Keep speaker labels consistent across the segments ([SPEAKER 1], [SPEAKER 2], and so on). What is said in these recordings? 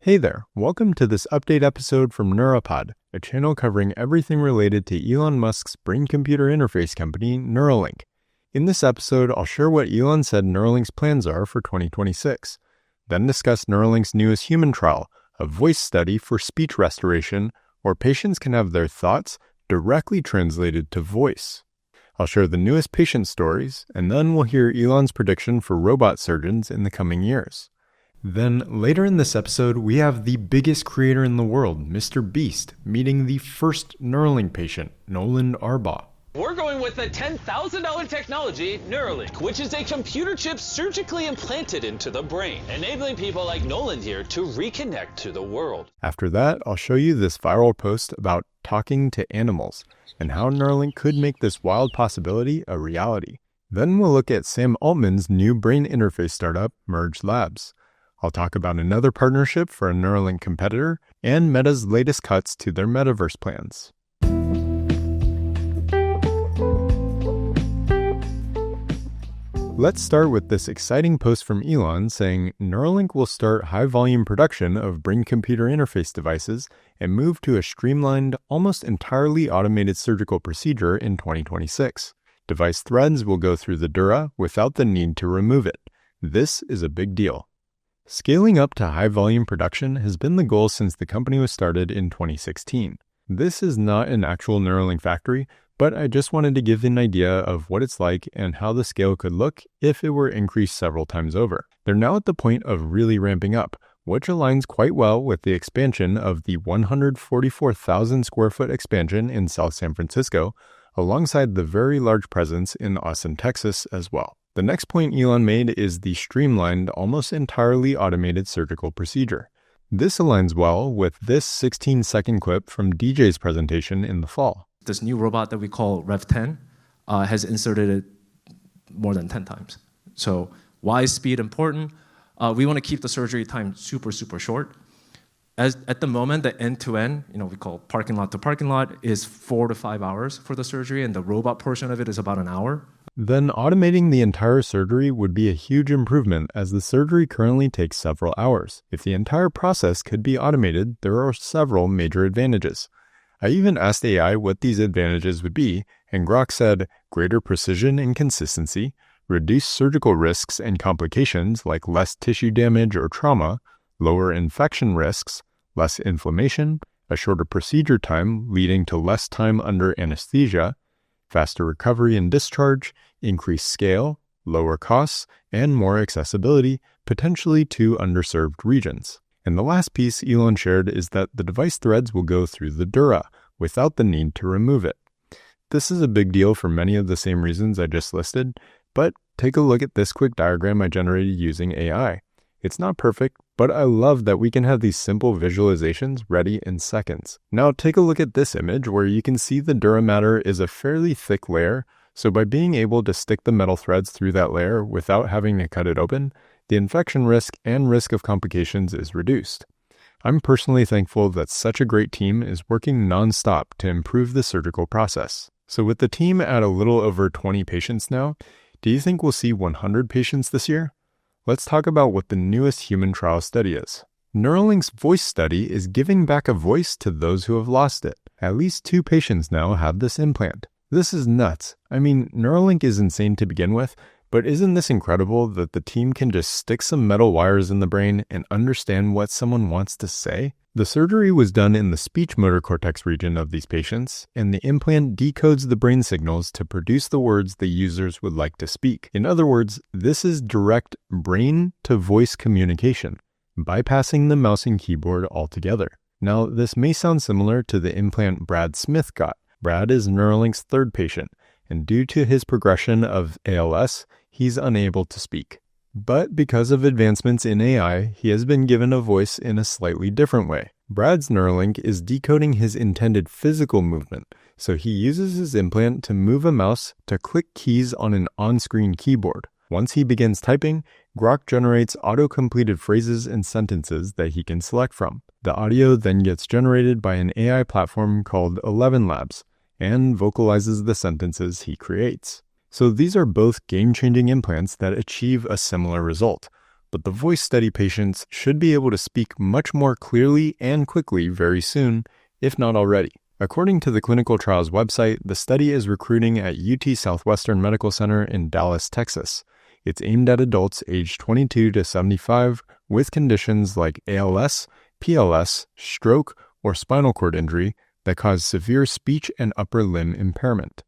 [SPEAKER 1] Hey there, welcome to this update episode from Neura Pod, a channel covering everything related to Elon Musk's brain-computer interface company, Neuralink. In this episode, I'll share what Elon said Neuralink's plans are for 2026, then discuss Neuralink's newest human trial, a voice study for speech restoration, where patients can have their thoughts directly translated to voice. I'll share the newest patient stories, and then we'll hear Elon's prediction for robot surgeons in the coming years. Then, later in this episode, we have the biggest creator in the world, Mr. Beast, meeting the first Neuralink patient, Nolan Arbaugh.
[SPEAKER 2] We're going with the $10,000 technology, Neuralink, which is a computer chip surgically implanted into the brain, enabling people like Nolan here to reconnect to the world.
[SPEAKER 1] After that, I'll show you this viral post about talking to animals, and how Neuralink could make this wild possibility a reality. Then we'll look at Sam Altman's new brain interface startup, Merge Labs. I'll talk about another partnership for a Neuralink competitor, and Meta's latest cuts to their Metaverse plans. Let's start with this exciting post from Elon saying Neuralink will start high-volume production of brain-computer interface devices and move to a streamlined, almost entirely automated surgical procedure in 2026. Device threads will go through the dura without the need to remove it. This is a big deal. Scaling up to high-volume production has been the goal since the company was started in 2016. This is not an actual Neuralink factory, but I just wanted to give an idea of what it's like and how the scale could look if it were increased several times over. They're now at the point of really ramping up, which aligns quite well with the expansion of the 144,000 square foot expansion in South San Francisco, alongside the very large presence in Austin, Texas as well. The next point Elon made is the streamlined, almost entirely automated surgical procedure. This aligns well with this 16-second clip from DJ's presentation in the fall.
[SPEAKER 3] This new robot that we call Rev10 has inserted it more than 10 times. So why is speed important? We want to keep the surgery time super short. At the moment, the end-to-end, we call parking lot to parking lot, is 4 to 5 hours for the surgery, and the robot portion of it is about an hour.
[SPEAKER 1] Then automating the entire surgery would be a huge improvement, as the surgery currently takes several hours. If the entire process could be automated, there are several major advantages. I even asked AI what these advantages would be, and Grok said greater precision and consistency, reduced surgical risks and complications like less tissue damage or trauma, lower infection risks, less inflammation, a shorter procedure time leading to less time under anesthesia, faster recovery and discharge, increased scale, lower costs, and more accessibility, potentially to underserved regions. And the last piece Elon shared is that the device threads will go through the dura without the need to remove it. This is a big deal for many of the same reasons I just listed, but take a look at this quick diagram I generated using AI. It's not perfect, but I love that we can have these simple visualizations ready in seconds. Now take a look at this image where you can see the dura matter is a fairly thick layer, so by being able to stick the metal threads through that layer without having to cut it open, the infection risk and risk of complications is reduced. I'm personally thankful that such a great team is working non-stop to improve the surgical process. So with the team at a little over 20 patients now, do you think we'll see 100 patients this year? Let's talk about what the newest human trial study is. Neuralink's voice study is giving back a voice to those who have lost it. At least 2 patients now have this implant. This is nuts. I mean, Neuralink is insane to begin with, but isn't this incredible that the team can just stick some metal wires in the brain and understand what someone wants to say? The surgery was done in the speech motor cortex region of these patients, and the implant decodes the brain signals to produce the words the users would like to speak. In other words, this is direct brain-to-voice communication, bypassing the mouse and keyboard altogether. Now, this may sound similar to the implant Brad Smith got. Brad is Neuralink's 3rd patient, and due to his progression of ALS, he's unable to speak. But because of advancements in AI, he has been given a voice in a slightly different way. Brad's Neuralink is decoding his intended physical movement, so he uses his implant to move a mouse to click keys on an on-screen keyboard. Once he begins typing, Grok generates auto-completed phrases and sentences that he can select from. The audio then gets generated by an AI platform called 11 Labs, and vocalizes the sentences he creates. So these are both game-changing implants that achieve a similar result. but the voice-steady patients should be able to speak much more clearly and quickly very soon, if not already. According to the clinical trials website, the study is recruiting at UT Southwestern Medical Center in Dallas, Texas. It's aimed at adults aged 22 to 75 with conditions like ALS, PLS, stroke, or spinal cord injury that cause severe speech and upper limb impairment.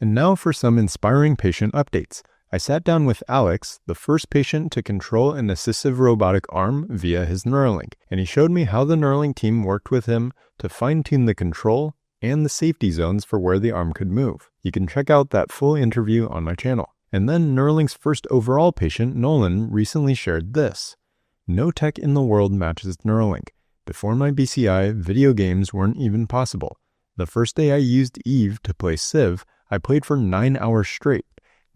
[SPEAKER 1] And now for some inspiring patient updates. I sat down with Alex, the first patient to control an assistive robotic arm via his Neuralink, and he showed me how the Neuralink team worked with him to fine-tune the control and the safety zones for where the arm could move. You can check out that full interview on my channel. And then Neuralink's first overall patient, Nolan, recently shared this. No tech in the world matches Neuralink. Before my BCI, video games weren't even possible. The first day I used Eve to play Civ, I played for 9 hours straight.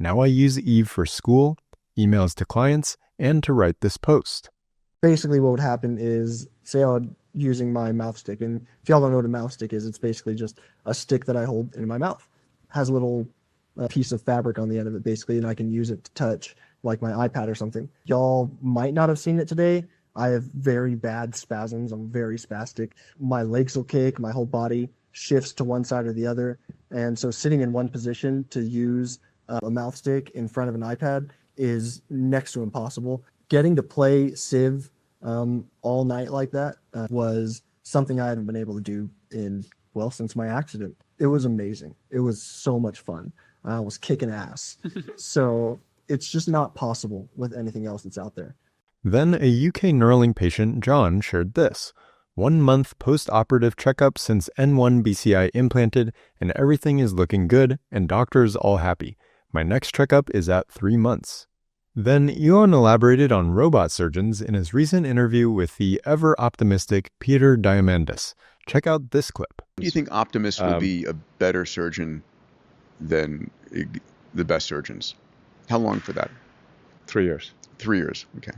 [SPEAKER 1] Now I use Eve for school, emails to clients, and to write this post.
[SPEAKER 4] Basically what would happen is, say I'm using my mouth stick, and if y'all don't know what a mouth stick is, it's basically just a stick that I hold in my mouth. It has a little piece of fabric on the end of it, basically, and I can use it to touch, like my iPad or something. Y'all might not have seen it today. I have very bad spasms. I'm very spastic. My legs will kick, my whole body shifts to one side or the other, and so sitting in one position to use a mouth stick in front of an iPad is next to impossible. Getting to play Civ all night like that was something I hadn't been able to do since my accident. It was amazing. It was so much fun. I was kicking ass. So it's just not possible with anything else that's out there.
[SPEAKER 1] Then a UK Neuralink patient, John, shared this. 1 month post-operative checkup since N1 BCI implanted, and everything is looking good, and doctors all happy. My next checkup is at 3 months. Then Elon elaborated on robot surgeons in his recent interview with the ever-optimistic Peter Diamandis. Check out this clip.
[SPEAKER 5] Do you think Optimus will be a better surgeon than the best surgeons? How long for that?
[SPEAKER 6] 3 years.
[SPEAKER 5] 3 years, okay.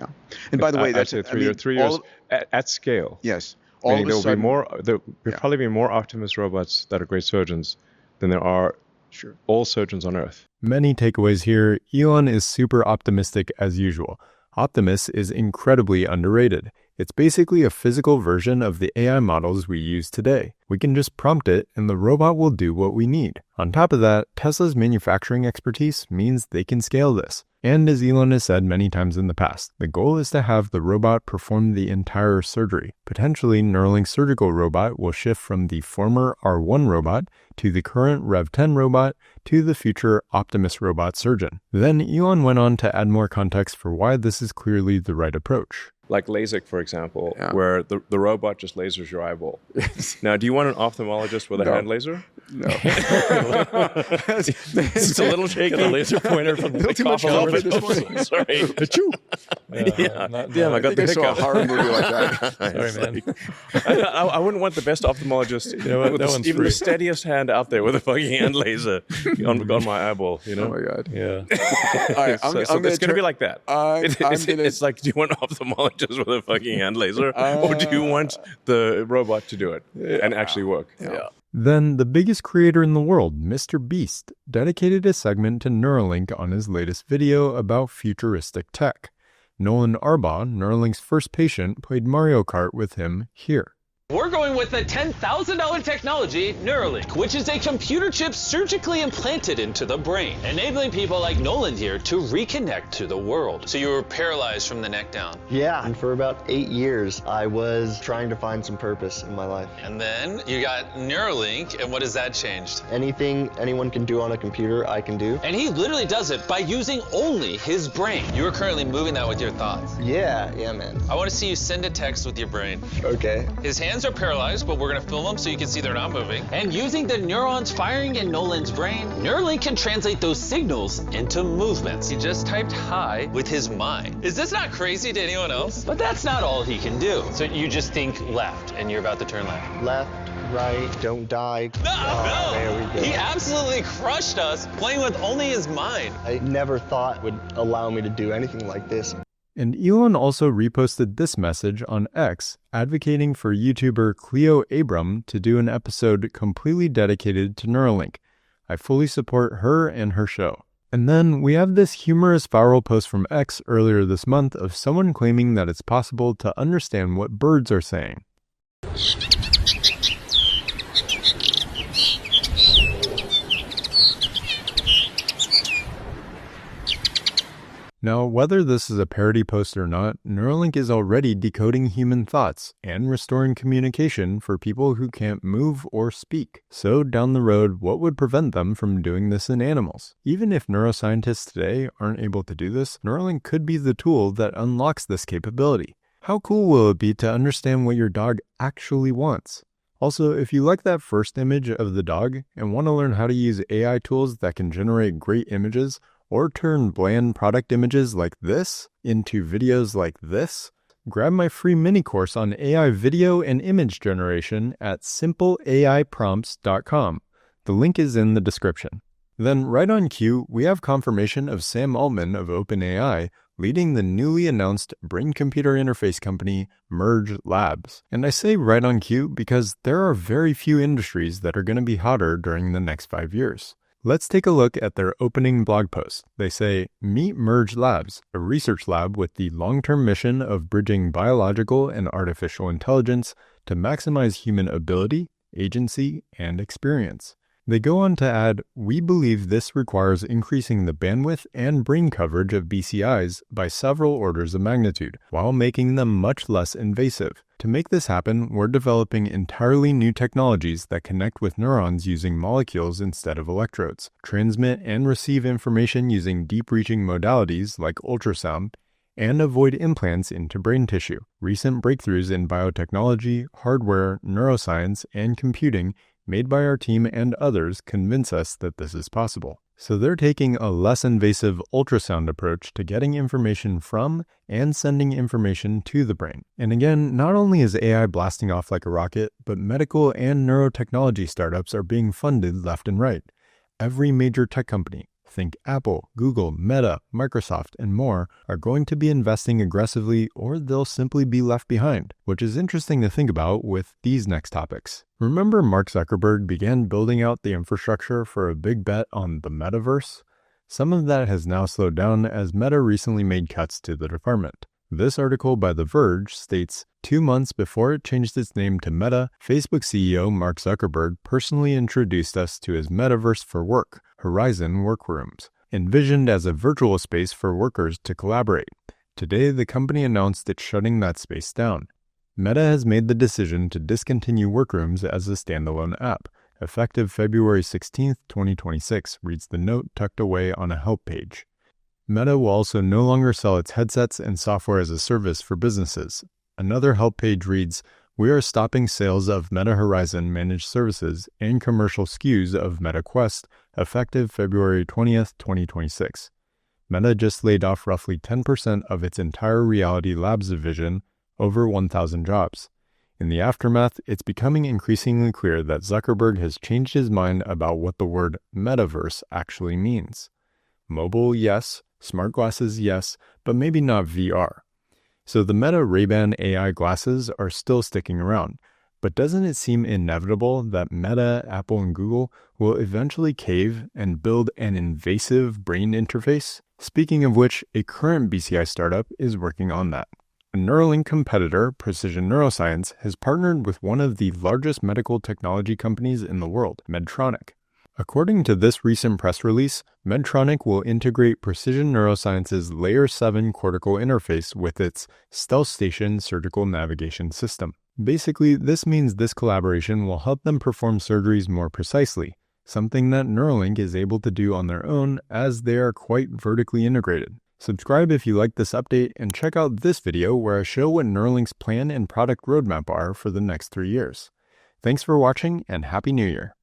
[SPEAKER 5] Yeah. And by the way, that's
[SPEAKER 6] I'd say 3 years at scale.
[SPEAKER 5] Yes.
[SPEAKER 6] There'll probably be more Optimus robots that are great surgeons than there are all surgeons on Earth.
[SPEAKER 1] Many takeaways here. Elon is super optimistic as usual. Optimus is incredibly underrated. It's basically a physical version of the AI models we use today. We can just prompt it and the robot will do what we need. On top of that, Tesla's manufacturing expertise means they can scale this. And as Elon has said many times in the past, the goal is to have the robot perform the entire surgery. Potentially, Neuralink's surgical robot will shift from the former R1 robot to the current Rev10 robot to the future Optimus robot surgeon. Then Elon went on to add more context for why this is clearly the right approach.
[SPEAKER 6] Like LASIK, for example, where the robot just lasers your eyeball. Now, do you want an ophthalmologist with a hand laser?
[SPEAKER 5] No.
[SPEAKER 6] It's a little shaky.
[SPEAKER 3] Get a laser pointer from the cough all over this morning.
[SPEAKER 6] Sorry. Damn, I got the hiccup.
[SPEAKER 5] I saw a horror movie like that.
[SPEAKER 3] Sorry, man.
[SPEAKER 6] I wouldn't want the best ophthalmologist, with even the steadiest hand out there with a fucking hand laser on my eyeball.
[SPEAKER 5] Oh my God.
[SPEAKER 6] Yeah.
[SPEAKER 5] All right,
[SPEAKER 6] so it's going to be like that. It's like, do you want an ophthalmologist with a fucking hand laser, or do you want the robot to do it and actually work?
[SPEAKER 5] Yeah.
[SPEAKER 1] Then the biggest creator in the world, Mr. Beast, dedicated a segment to Neuralink on his latest video about futuristic tech. Nolan Arbaugh, Neuralink's first patient, played Mario Kart with him here.
[SPEAKER 2] We're going with the $10,000 technology, Neuralink, which is a computer chip surgically implanted into the brain, enabling people like Nolan here to reconnect to the world. So you were paralyzed from the neck down.
[SPEAKER 7] Yeah, and for about 8 years, I was trying to find some purpose in my life.
[SPEAKER 2] And then you got Neuralink, and what has that changed?
[SPEAKER 7] Anything anyone can do on a computer, I can do.
[SPEAKER 2] And he literally does it by using only his brain. You are currently moving that with your thoughts.
[SPEAKER 7] Yeah, man.
[SPEAKER 2] I want to see you send a text with your brain.
[SPEAKER 7] Okay.
[SPEAKER 2] His hands are paralyzed, but we're going to film them so you can see they're not moving. And using the neurons firing in Nolan's brain, Neuralink can translate those signals into movements. He just typed hi with his mind. Is this not crazy to anyone else? But that's not all he can do. So you just think left, and you're about to turn left.
[SPEAKER 7] Left, right, don't die.
[SPEAKER 2] No!
[SPEAKER 7] There we go.
[SPEAKER 2] He absolutely crushed us playing with only his mind.
[SPEAKER 7] I never thought would allow me to do anything like this.
[SPEAKER 1] And Elon also reposted this message on X, advocating for YouTuber Cleo Abram to do an episode completely dedicated to Neuralink. I fully support her and her show. And then we have this humorous viral post from X earlier this month of someone claiming that it's possible to understand what birds are saying. Now, whether this is a parody post or not, Neuralink is already decoding human thoughts and restoring communication for people who can't move or speak. So down the road, what would prevent them from doing this in animals? Even if neuroscientists today aren't able to do this, Neuralink could be the tool that unlocks this capability. How cool will it be to understand what your dog actually wants? Also, if you like that first image of the dog and want to learn how to use AI tools that can generate great images, or turn bland product images like this into videos like this, grab my free mini course on AI video and image generation at simpleaiprompts.com. The link is in the description. Then right on cue, we have confirmation of Sam Altman of OpenAI leading the newly announced brain-computer interface company Merge Labs. And I say right on cue because there are very few industries that are going to be hotter during the next 5 years. Let's take a look at their opening blog post. They say, "Meet Merge Labs, a research lab with the long-term mission of bridging biological and artificial intelligence to maximize human ability, agency, and experience." They go on to add, "We believe this requires increasing the bandwidth and brain coverage of BCIs by several orders of magnitude, while making them much less invasive. To make this happen, we're developing entirely new technologies that connect with neurons using molecules instead of electrodes, transmit and receive information using deep-reaching modalities like ultrasound, and avoid implants into brain tissue. Recent breakthroughs in biotechnology, hardware, neuroscience, and computing made by our team and others convince us that this is possible." So they're taking a less invasive ultrasound approach to getting information from and sending information to the brain. And again, not only is AI blasting off like a rocket, but medical and neurotechnology startups are being funded left and right. Every major tech company, think Apple, Google, Meta, Microsoft, and more, are going to be investing aggressively or they'll simply be left behind, which is interesting to think about with these next topics. Remember Mark Zuckerberg began building out the infrastructure for a big bet on the Metaverse? Some of that has now slowed down as Meta recently made cuts to the department. This article by The Verge states, 2 months before it changed its name to Meta, Facebook CEO Mark Zuckerberg personally introduced us to his Metaverse for Work, Horizon Workrooms, envisioned as a virtual space for workers to collaborate. Today, the company announced it's shutting that space down. Meta has made the decision to discontinue Workrooms as a standalone app, effective February 16, 2026, reads the note tucked away on a help page. Meta will also no longer sell its headsets and software as a service for businesses. Another help page reads, "We are stopping sales of Meta Horizon managed services and commercial SKUs of Meta Quest effective February 20th, 2026. Meta just laid off roughly 10% of its entire Reality Labs division, over 1,000 jobs. In the aftermath, it's becoming increasingly clear that Zuckerberg has changed his mind about what the word metaverse actually means. Mobile, yes. Smart glasses, yes, but maybe not VR. So the Meta Ray-Ban AI glasses are still sticking around, but doesn't it seem inevitable that Meta, Apple, and Google will eventually cave and build an invasive brain interface? Speaking of which, a current BCI startup is working on that. A Neuralink competitor, Precision Neuroscience, has partnered with one of the largest medical technology companies in the world, Medtronic. According to this recent press release, Medtronic will integrate Precision Neuroscience's Layer 7 cortical interface with its Stealth Station surgical navigation system. Basically, this means this collaboration will help them perform surgeries more precisely, something that Neuralink is able to do on their own as they are quite vertically integrated. Subscribe if you like this update and check out this video where I show what Neuralink's plan and product roadmap are for the next 3 years. Thanks for watching and Happy New Year!